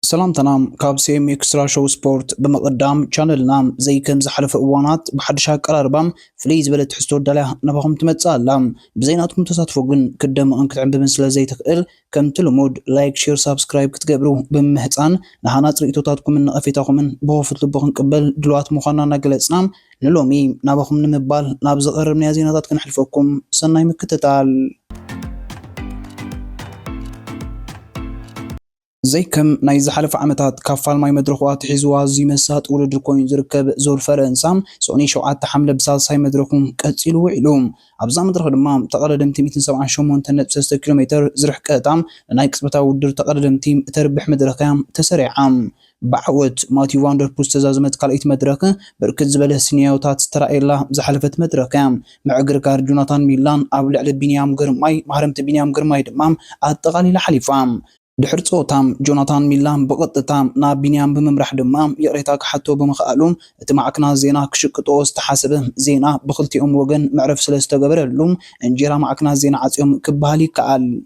سلام تنام كابسيم إكسترا شو سبورت بمقدام channel نام زي كم زحلف أوانات بحدشها قراربام فليز بلد حستور دلاه نبغم تمتسال لام بزيناتكم تصادفوقن كدام أنك تعمل بمسلا زي تقل كم تلمود لايك شير سبسكرايب كتقبلو بمهتان نحانات رئيتوتاتكم من أفيتاكم من بوفت لبغن قبل دلوات مخانا نقلت نام نلومي نبغم نمبال نابز قرب نيازيناتات كنحلفوكم سناي مكتتال زي كم نايز حلف عمتات كفال ماي مدرخوات حزوا زي مسات ولد الكوين زركب زور فرنسام سوني شوعات تحمل بسال ساي مدرخهم كتسيلو وعلوم أبزا مدرخ دمام تقرر تيم 270 تنت 6 كيلومتر زرح كاتام لناي كسبتا ودر تقرر تيم تربح مدرخام تسرع عام بعوت ماتيو فاندر بوست زازمت قاليت مدركه بركز زبله سنياوتات ترائيلا زحلفت مدركام مع غركار جوناثان ميلان ابلع لبنيام غرماي محرمت بنيام غرماي دمام اتقالي لحليفام دحر صوتام جوناثان ميلان بقطتام نا بنيام بممرح دمام يقريتاك حتى بمخالوم اتمعكنا زينا كشقطو استحاسبه زينا بخلتيهم وغن معرف سلسته قبرلوم انجيرا معكنا زينا عصيهم كبالي كال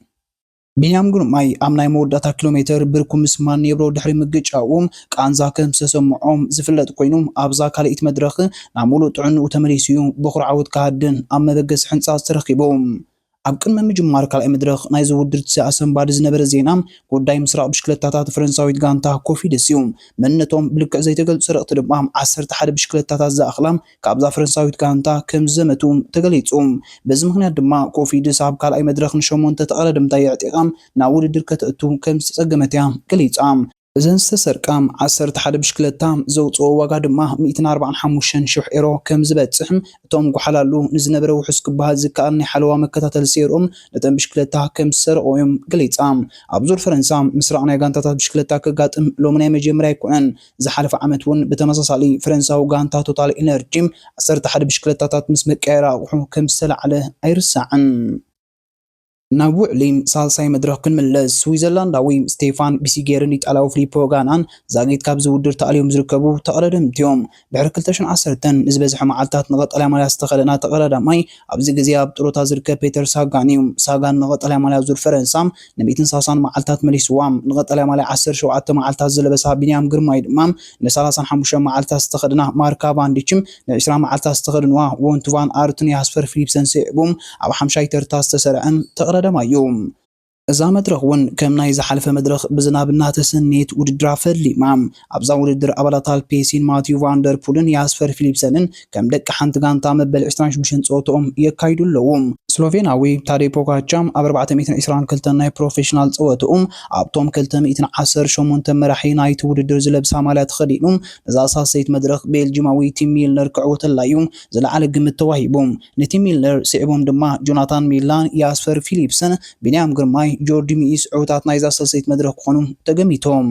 بنيام غرماي امناي موداتا كيلومتر بركم مسمان يبرو دحري مگጫውም ቃንዛ ከም ሰሰምዖም ዝፍለጥ ኮይኖም ኣብዛ ካልኢት መድረኽ ናሙሉ ጥዕን ወተመሪሲዩ በኹርዓውት ካድን ኣብ መበገስ ሕንፃ ዝተረኺቦም ኣብ ቅድመ ምጅማር ካልኣይ መድረኽ ናይ ዝውድር ተሰኣሰምባዲ ዝነበረ ዜና ጉዳይ ምስራቅ ብሽክለታታት ፈረንሳዊት ጋንታ ኮፊደስ እዩ መንነቶም ብልክዕ ዘይተገልጹ ረቕቲ ድማ 11 ብሽክለታታት ዘኣኽላም ካብዛ ፈረንሳዊት ጋንታ ከም ዘመቱ ተገሊጹ በዚ ምክንያት ድማ ኮፊደስ ኣብ ካልኣይ መድረኽ ንሸሞንተ ተቐረድምታ ይዕጢቃም ናብ ውድድር ከተእቱ ከም ዝተጸገመት እያ ገሊጻ እዘን ዝተሰርቃም 11 ብሽክለታ ዘውፅኦ ዋጋ ድማ 145,000 ዩሮ ከም ዝበጽሕም እቶም ጉሓላሉ ንዝነበረ ውሕስ ክበሃል ዝከኣል ናይ ሓለዋ መከታተል ሴሮም ነተን ብሽክለታ ከም ዝሰርቆዮም ገሊጻ ኣብ ዙር ፈረንሳ ምስራቅ ናይ ጋንታታት ብሽክለታ ከጋጥም ሎሚ ናይ መጀመርያ ኣይኮነን ዝሓለፈ ዓመት እውን ብተመሳሳሊ ፈረንሳዊ ጋንታ ቶታል ኢነርጂ 11 ብሽክለታታት ምስ መቀየራ ኣቑሑ ከም ዝተለዓለ ኣይርሳዕን ናቡዕሊም ሳልሳይ መድረኽ ክንምለስ ስዊዘርላንዳዊ ስቴፋን ቢሲጌርን ኢጣልያዊ ፊሊፖ ጋናን ዛጌት ካብ ዝውድር ተኣልዮም ዝርከቡ ተቐረድምቲዮም ድሕሪ 2010 ንዝበዝሐ መዓልትታት ንቐጠልያ ማልያ ዝተኸደና ተቐረዳማይ ኣብዚ ግዜ ኣብ ጥሮታ ዝርከብ ፔተር ሳጋን እዩ ሳጋን ንቐጠልያ ማልያ ዙር ፈረንሳ ን130 መዓልትታት መሊስዋም ንቐጠልያ ማልያ 17 መዓልትታት ዘለበሳ ቢንያም ግርማይ ድማ ን35 መዓልትታት ዝተኸደና ማርካ ቫንዲችም ን20 መዓልትታት ዝተኸደንዋ ወንቱ ቫን ኣርትን ያስፈር ፊሊፕሰን ሲዕቡም ኣብ 5 ተርታ ዝተሰርዐን ተቀረደማዮም እዛ መድረኽ እውን ከም ናይ ዝሓለፈ መድረኽ ብዝናብና ተሰኒት ውድድር ፈሊማም ኣብዛ ውድድር ኣባላት አልፔሲን ማቲዩ ቫንደር ፑልን ያስፈር ፊሊፕሰንን ከም ደቂ ሓንቲ ጋንታ መበል 26 ጾቶኦም የካይዱ ኣለዎም ስሎቬናዊ ታዴ ፖጋቻም ኣብ 422 ናይ ፕሮፌሽናል ጸወትኦም ኣብቶም 218 መራሒ ናይቲ ውድድር ዝለብሳ ማልያ ተኸዲኖም ነዛ ሳሰይት መድረኽ ቤልጂማዊ ቲም ሚልነር ክዕወተላዩ ዝለዓለ ግምት ተዋሂቦም ነቲ ሚልነር ሲዕቦም ድማ ጆናታን ሚላን ያስፈር ፊሊፕሰን ቢንያም ግርማይ ጆርዲ ሚስ ዕውታት ናይዛ ሳሰይት መድረኽ ኮኑ ተገሚቶም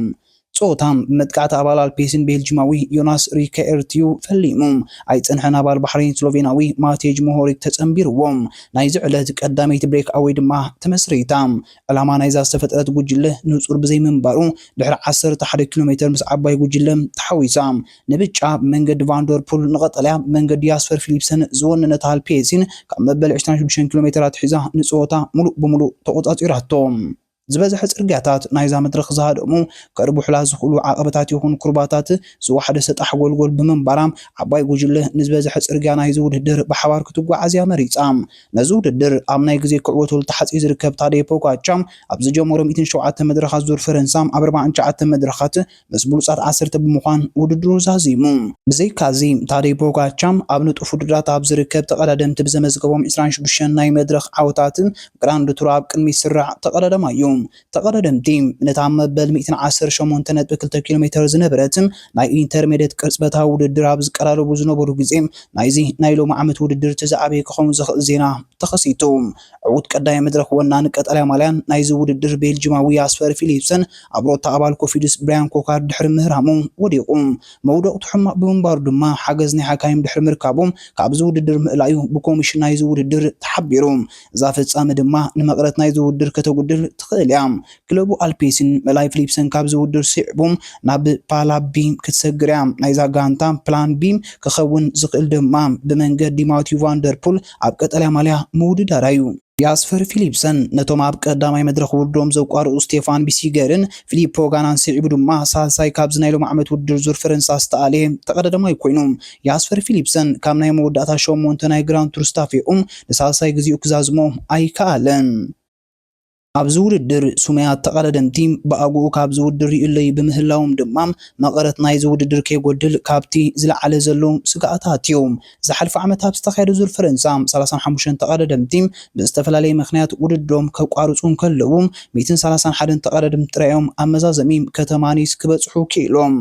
ጾታም መጥቃዕቲ ኣባል አልፔሲን ቤልጂማዊ ዮናስ ሪከኤርቲዩ ፈሊሞም ኣይጽንሐን ኣባል ባሕሬን ስሎቬናዊ ማቴጅ ሞሆሪክ ተጸምቢርዎም ናይ ዝዕለት ቀዳመይቲ ብሬክ ኣወይ ድማ ተመስሪታም ዕላማ ናይዛ ዝተፈጠረት ጉጅለ ንጹር ብዘይ ምንባሩ ድሕሪ 11 ኪሎሜትር ምስ ዓባይ ጉጅለ ተሓዊሳም ንብጫ መንገዲ ቫንደር ፑል ንቐጠልያ መንገዲ ያስፈር ፊሊፕሰን ዝወነነት አልፔሲን ካብ መበል 26 ኪሎሜትራት ሒዛ ንጾታ ሙሉእ ብሙሉእ ተቆጻጺራቶም ዝበዝሐ ጽርግያታት ናይዛ መድረኽ ዝሃደሙ ቀርቡ ሕላ ዝኽእሉ ዓቐበታት ይኹን ኩርባታት ዝወሓደ ሰጣሕ ጎልጎል ብምንባራም ዓባይ ጉጅለ ንዝበዝሐ ጽርግያ ናይዚ ውድድር ብሓባር ክትጓዓዝ መሪጻም ነዚ ውድድር ኣብ ናይ ግዜ ክዕወተሉ ተሓፂ ዝርከብ ታዴ ፖጋቻም ኣብ ዝጀመሮ 107 መድረኻት ዙር ፈረንሳ ኣብ 49 መድረኻት ምስ ብሉጻት 10 ብምዃን ውድድሩ ዛዚሙ ብዘይካዚ ታዴ ፖጋቻም ኣብ ንጡፍ ውድድራት ኣብ ዝርከብ ተቐዳደምቲ ብዘመዝገቦም 26 ናይ መድረኽ ዓወታትን ግራንድ ቱር ኣብ ቅድሚት ስራዕ ተቐዳደማዩ ተቀረደምቲ ነታ መበል 118.2 ኪሎሜትር ዝነበረት ናይ ኢንተርሜዲየት ቅርጽበታዊ ውድድር ኣብ ዝቀራረቡ ዝነበሩ ግዜ ናይዚ ናይ ሎሚ ዓመት ውድድር ተዛዕበየ ክኸውን ዝኽእል ዜና ተኸሲቱ ዕዉት ቀዳይ መድረኽ ወናኒ ቀጠልያ ማልያን ናይዚ ውድድር ቤልጂማዊ ያስፈር ፊሊፕሰን ኣብ ሮታ ኣባል ኮፊድስ ብራያን ኮካር ድሕሪ ምህራሙ ወዲቑ መውደቕቱ ሕማቕ ብምንባሩ ድማ ሓገዝ ናይ ሓካይም ድሕሪ ምርካቦም ካብዚ ውድድር ምእላዩ ብኮሚሽን ናይዚ ውድድር ተሓቢሩ እዛ ፍጻመ ድማ ንመቕረት ናይዚ ውድድር ከተጉድል ትኽእል ክለቡ አልፔሲን መላይ ፊሊፕሰን ካብ ዝውድር ሲዕቦም ናብ ፓላቢም ክትሰግርያ ናይዛ ጋንታ ፕላን ቢም ክኸውን ዝኽእል ድማ ብመንገዲ ማቲዩ ቫንደር ፑል ኣብ ቀጠልያ ማልያ ምውድዳር እዩ ያስፈር ፊሊፕሰን ነቶም ኣብ ቀዳማይ መድረኽ ውድድሮም ዘቋርኡ ስቴፋን ቢሲገርን ፊሊፖ ጋናን ስዒቡ ድማ ሳልሳይ ካብ ዝናይሎም ዓመት ውድድር ዙር ፈረንሳ ዝተኣለየ ተቐዳዳማይ ኮይኑ ያስፈር ፊሊፕሰን ካብ ናይ መወዳእታ ሸሞንተ ናይ ግራንድ ቱር ስታፊኦም ንሳልሳይ ግዚኡ ክዛዝሞ ኣይከኣለን። ኣብዚ ውድድር ሱመያት ተቐዳደምቲ ብኣግኡ ካብ ዝውድር ይእለይ ብምህላዎም ድማ መቐረት ናይ ዝውድድር ከይጎድል ካብቲ ዝለዓለ ዘሎ ስጋኣታት እዮም። ዝሓልፈ ዓመት ኣብ ዝተኻየደ ዙር ፈረንሳ 35 ተቐዳደምቲ ብዝተፈላለየ ምክንያት ውድድሮም ከቋርፁ ከለዉ 131 ተቐዳደምቲ ጥራዮም ኣመዛዘሚ ከተማ ኒስ ክበፅሑ ክኢሎም።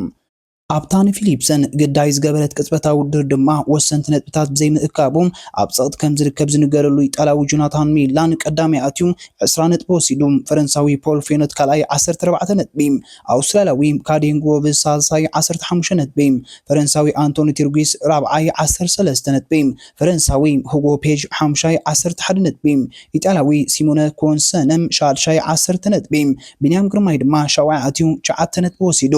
ኣብታኒ ፊሊፕሰን ግዳይ ዝገበረት ቅጽበታዊ ውድድር ድማ ወሰንቲ ነጥብታት ብዘይ ምእካቦም ኣብ ጸቕጥ ከም ዝርከብ ዝንገረሉ ኢጣልያዊ ጆናታን ሚላን ቀዳማይ ኣትዩ 20 ነጥቢ ወሲዱ ፈረንሳዊ ፖል ፌኖት ካልኣይ 14 ነጥቢ ኣውስትራልያዊ ካዴን ግሮቭስ ሳልሳይ 15 ነጥቢ ፈረንሳዊ አንቶኒ ቲርጊስ ራብዓይ 13 ነጥቢ ፈረንሳዊ ሁጎ ፔጅ ሓምሻይ 11 ነጥቢ ኢጣልያዊ ሲሞነ ኮንሰነም ሻድሻይ 10 ነጥቢ ቢንያም ግርማይ ድማ ሻውዓይ ኣትዩ 9 ነጥቢ ወሲዱ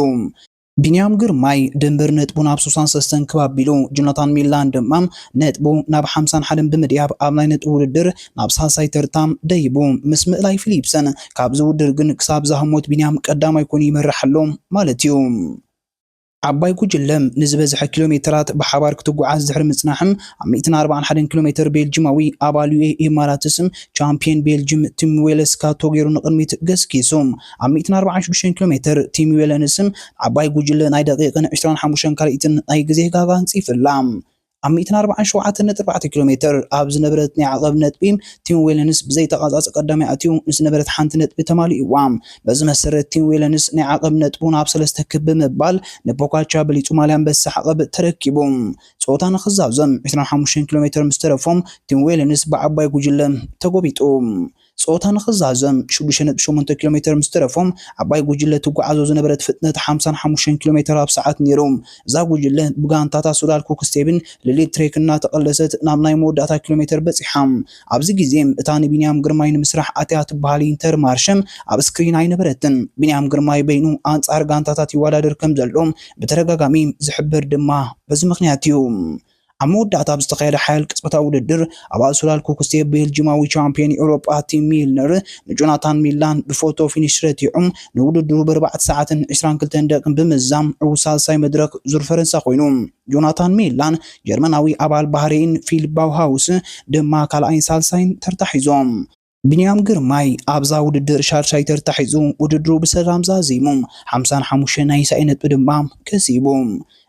ቢንያም ግርማይ ድንበር ነጥቡ ናብ 63 ከባቢሉ ጆናታን ሚላን ድማ ነጥቡ ናብ 51 ብምድያብ ኣብ ናይ ነጥቢ ውድድር ናብ ሳልሳይ ተርታም ደይቡ ምስ ምእላይ ፊሊፕሰን ካብ ዝውድር ግን ክሳብ ዛህሞት ቢንያም ቀዳማይ ኮይኑ ይመርሓሎ ማለት እዩ። ዓባይ ጉጅለም ንዝበዝሐ ኪሎሜትራት ብሓባር ክትጓዓዝ ዝሕር ምጽናሕም ኣብ 141 ኪሎሜትር ቤልጅማዊ ኣባል ኢማራትስም ቻምፒየን ቤልጅም ቲም ዌለስ ካቶጌሩ ንቅድሚት ገስኪሶም ኣብ 146 ኪሎሜትር ቲም ዌለንስም ዓባይ ጉጅለ ናይ ደቂቕን 25 ካልኢትን ናይ ግዜ ጋጋን ጽፍላ ኣብ 147.4 ኪሎሜትር ኣብ ዝነበረት ናይ ዓቐብ ነጥቢ ቲም ዌለንስ ብዘይ ተቃጻጽ ቀዳማይ ኣትዩ ዝነበረት ሓንቲ ነጥቢ ተማሊኡዋ በዚ መሰረት ቲም ዌለንስ ናይ ዓቐብ ነጥቡ ናብ 3 ክብ ምባል ንፖካቻ በሊጹ ማልያን በስ ዓቐብ ተረኪቡ ጾታ ንኽዛብዘም 25 ኪሎሜትር ምስተረፎም ቲም ዌለንስ ብዓባይ ጉጅለ ተጎቢጡ ጾታ ንኽዛዘም 6.8 ኪሎሜትር ምስተረፎም ዓባይ ጉጅለ ትጓዓዞ ዝነበረት ፍጥነት 55 ኪሎሜትር ኣብ ሰዓት ነይሮም እዛ ጉጅለ ብጋንታታ ሱዳል ኩክስቴብን ሊሊት ትሬክና ተቐለሰት ናብ ናይ መወዳእታ ኪሎሜትር በፂሓም ኣብዚ ግዜ እታ ንቢንያም ግርማይ ንምስራሕ ኣትያ ትበሃል ኢንተር ማርሸም ኣብ ስክሪን ኣይነበረትን ቢንያም ግርማይ በይኑ ኣንጻር ጋንታታት ይወዳደር ከም ዘሎም በተደጋጋሚ ዝሕብር ድማ በዚ ምክንያት እዩ። ኣብ መወዳእታ ብዝተኻየደ ሓያል ቅጽበታዊ ውድድር ኣባል ሱዳል ኩክስቴብ ቤልጅማዊ ቻምፒየን ኤውሮጳ ቲም ሚልነር ንጆናታን ሚላን ብፎቶ ፊኒሽ ረቲዑም ንውድድሩ ብ4 ሰዓትን 22 ደቂቃን ብምዛም ሳልሳይ መድረክ ዙር ፈረንሳ ኮይኑ ጆናታን ሚላን ጀርመናዊ ኣባል ባህሬን ፊል ባውሃውስ ድማ ካልኣይን ሳልሳይን ተርታሒዞም ቢንያም ግርማይ ኣብዛ ውድድር ሻድሻይ ተርታሒዙ ውድድሩ ብሰላም ዛዚሙ 55 ናይ ሳይ ነጥቢ ድማ ከሲቡ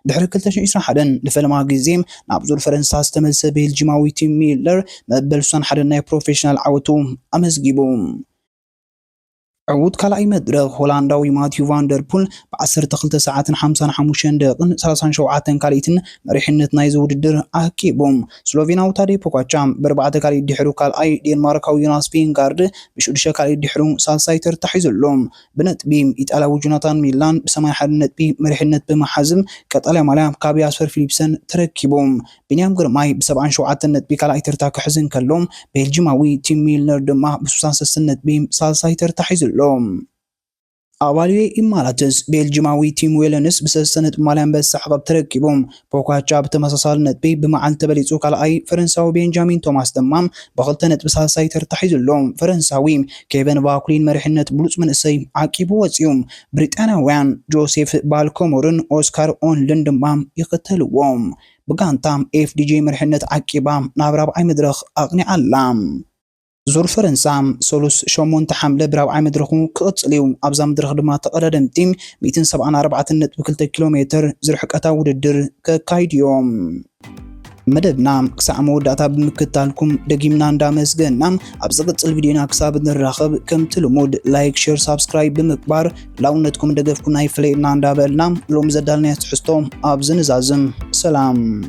ድሕሪ 2021 ንፈለማ ግዜ ናብ ዙር ፈረንሳ ዝተመልሰ ቤልጅማዊ ቲም ሚለር መበል 61 ናይ ፕሮፌሽናል ዓወቱ ኣመዝጊቡ عود كلاي مدرغ هولنداوي ماتيو فاندربول ب12 ساعات 55 دقيقة 37 كاليتن مريحنت نايز وددر أكيبوم سلوفيناو تادي بوكاتشام بربعة كالي دحرو كالاي دنماركاو يوناس فينغارد بشودشا كالي دحرو سالسايتر تحيزلهم بنت بيم إتالاو جوناتان ميلان بسماي حدنت بي مريحنت بمحازم كتالي مالام كابي أسفر فيليبسن تركيبوم بنيام غرماي ب7 شوعات نت بي كالاي ترتاك حزن كلهم بيلجيماوي تيم ميلنر دما ب36 نت بيم سالسايتر تحيزلهم أولي إماراتس بيلجيماوي تيم ويلنس بسنة مالان بس عقب تركيبهم بوكاتشا بتمساسال نتبي بمعن تبليتو كالاي فرنساوي بنجامين توماس دمام بغلطنت بسالساي ترتحيز اللوم فرنساوي كيفن باكلين مرحنة بلوس من السي عاكيبو وزيوم بريطاناويان جوزيف بالكومورن أوسكار أون لندمام يقتلوهم بغانتام FDJ مرحنة عاكيبام نابراب أي مدرخ أغني علام زور فرنسام سولوس شومون تحمل براو عام درخو كقصليو ابزا مدرخ دما تقدم تيم 274 نت بكلت كيلومتر زرحقتا وددر ككايديوم مدبنا كسع موداتا بمكتالكم دقيمنا ندامسغنا ابزا قصل فيديونا كساب نراخب كم تلمود لايك شير سبسكرايب بمكبار لونتكم دغفكم ناي فلينا ندابلنا لوم زدالنا تحستو ابزن زازم سلام